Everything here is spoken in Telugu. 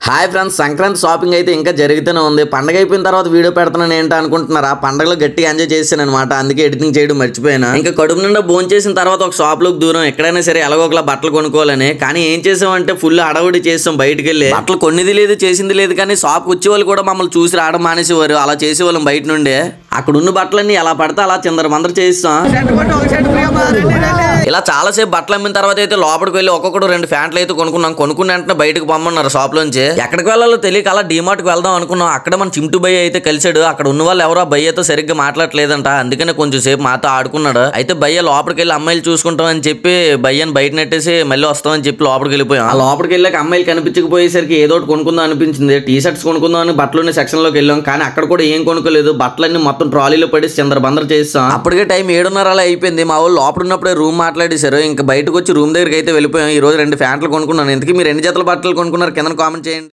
హాయ్ ఫ్రెండ్స్, సంక్రాంతి షాపింగ్ అయితే ఇంకా జరుగుతూనే ఉంది. పండగ అయిపోయిన తర్వాత వీడియో పెడుతున్నాను ఏంటి అనుకుంటున్నారా? పండగలో గట్టిగా ఎంజాయ్ చేశాను అనమాట, అందుకే ఎడిటింగ్ చేయడం మర్చిపోయినా. ఇంకా కడుపు నిండా భోజనం చేసిన తర్వాత ఒక షాప్ లోకి దూరం, ఎక్కడైనా సరే ఎలాగో ఒకలా బట్టలు కొనుక్కోవాలని. కానీ ఏం చేసామంటే ఫుల్ అడవుడి చేసాం. బయటకు వెళ్ళి బట్టలు కొన్నిది లేదు, చేసింది లేదు. కానీ షాప్ వచ్చే వాళ్ళు కూడా మమ్మల్ని చూసి రావడం మానేసేవారు. అలా చేసేవాళ్ళం బయట నుండే. అక్కడ ఉన్న బట్టలన్నీ ఎలా పడితే అలా చిందర మందర చేస్తాం. ఇలా చాలాసేపు బట్టలు అమ్మిన తర్వాత అయితే లోపలికి వెళ్ళి ఒక్కొక్కడు 2 ప్యాంట్లు అయితే కొనుక్కున్నాం. కొనుక్కున్న వెంటనే బయటకు పొమ్మన్నారు షాప్ లోంచి. ఎక్కడికి వెళ్ళాలో తెలియక అలా డిమార్ట్ కి వెళ్దాం అనుకున్నాం. అక్కడ మన చింటూ భయ్య అయితే కలిసాడు. అక్కడ ఉన్న వాళ్ళు ఎవరో భయ్యతో సరిగ్గా మాట్లాడలేదంట, అందుకనే కొంచెం సేపు మాతో ఆడుకున్నాడు. అయితే భయ్య లోపలికి వెళ్ళి అమ్మాయిలు చూసుకుంటాం అని చెప్పి భయ్యని బయట నెట్టేసి మళ్ళీ వస్తామని చెప్పి లోపలికి వెళ్ళిపోయాం. ఆ లోపలికి వెళ్ళాక అమ్మాయిలు కనిపించకపోయేసరికి ఏదో ఒకటి కొనుక్కుందాం అనిపించింది. టీ షర్ట్స్ కొనుక్కుందాం అని బట్టలు సెక్షన్ లోకి వెళ్ళాం. కానీ అక్కడ కూడా ఏం కొనుక్కోలేదు. బట్టలన్నీ మొత్తం ట్రాలీలో పడి చిందర బందర చేస్తాం. అప్పటికే టైం 7:30 అలా అయిపోయింది. మా వాళ్ళు లోపల ఉన్నప్పుడే రూమ్ మాట్లాడేశారు. ఇంకా బయటకు వచ్చి రూమ్ దగ్గరికి అయితే వెళ్ళిపోయాం. ఈ రోజు 2 ప్యాంట్లు కొనుక్కున్నాను. ఇంతకీ మీరు ఎన్ని జతల బట్టలు కొనుక్కున్నారు కింద కామెంట్ చేయండి.